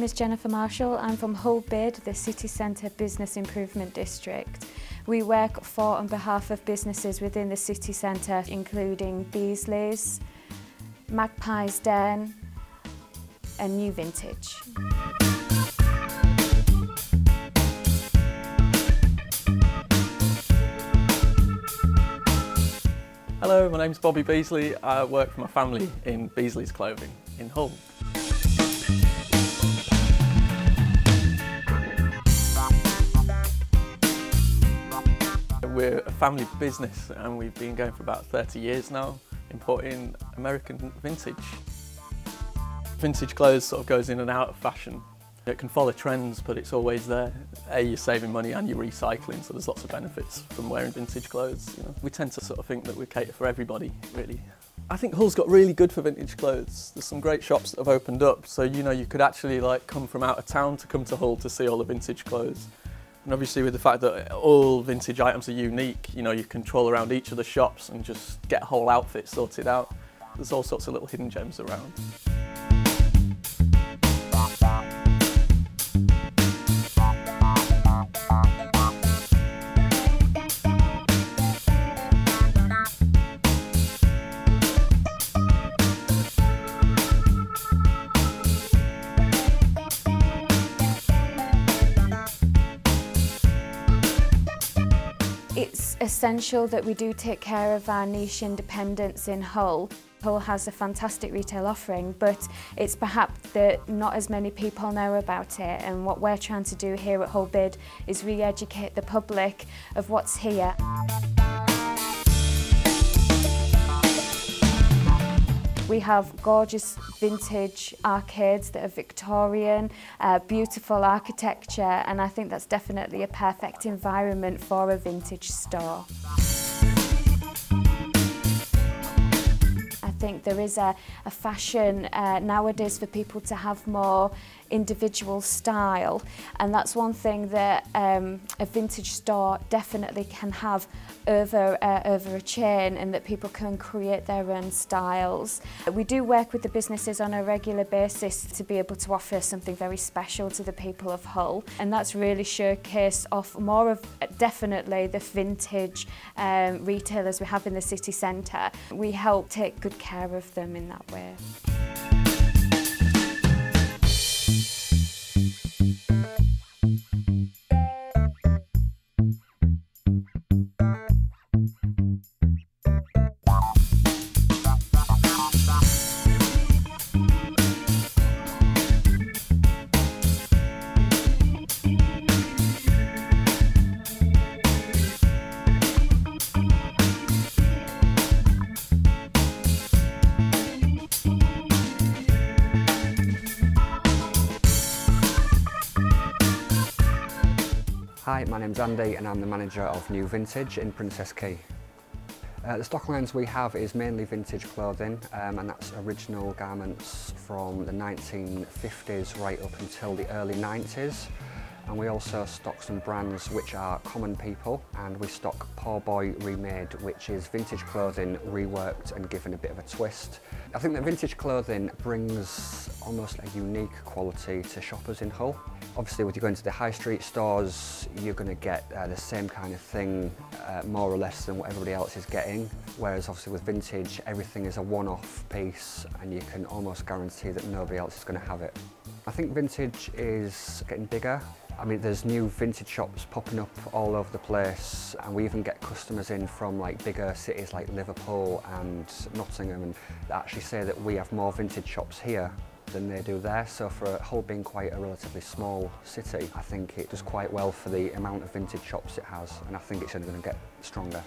is Jennifer Marshall. I'm from HullBid, the City Centre Business Improvement District. We work for on behalf of businesses within the city centre, including Beasley's, Magpie's Den and New Vintage. Hello, my name's Bobby Beasley. I work for my family in Beasley's Clothing in Hull. We're a family business and we've been going for about 30 years now, importing American vintage. Vintage clothes sort of goes in and out of fashion. It can follow trends, but it's always there. You're saving money and you're recycling, so there's lots of benefits from wearing vintage clothes. You know. We tend to sort of think that we cater for everybody, really. I think Hull's got really good for vintage clothes. There's some great shops that have opened up, so you know you could actually come from out of town to come to Hull to see all the vintage clothes. And obviously with the fact that all vintage items are unique, you know, you can troll around each of the shops and just get a whole outfit sorted out. There's all sorts of little hidden gems around. It's essential that we do take care of our niche independents in Hull. Hull has a fantastic retail offering, but it's perhaps that not as many people know about it, and what we're trying to do here at HullBid is re-educate the public of what's here. We have gorgeous vintage arcades that are Victorian, beautiful architecture, and I think that's definitely a perfect environment for a vintage store. I think there is a fashion nowadays for people to have more individual style, and that's one thing that a vintage store definitely can have over a chain, and that people can create their own styles. We do work with the businesses on a regular basis to be able to offer something very special to the people of Hull, and that's really showcase of more of definitely the vintage retailers we have in the city centre. We help take good care of them in that way. Hi, my name's Andy and I'm the manager of New Vintage in Princess Quay. The stock lines we have is mainly vintage clothing, and that's original garments from the 1950s right up until the early 90s. And we also stock some brands which are common people, and we stock Poor Boy Remade, which is vintage clothing reworked and given a bit of a twist. I think that vintage clothing brings almost a unique quality to shoppers in Hull. Obviously, when you go into the high street stores, you're going to get the same kind of thing, more or less, than what everybody else is getting. Whereas obviously with vintage, everything is a one-off piece, and you can almost guarantee that nobody else is going to have it. I think vintage is getting bigger. I mean, there's new vintage shops popping up all over the place, and we even get customers in from bigger cities like Liverpool and Nottingham, and they actually say that we have more vintage shops here than they do there. So for Hull being quite a relatively small city, I think it does quite well for the amount of vintage shops it has, and I think it's only going to get stronger.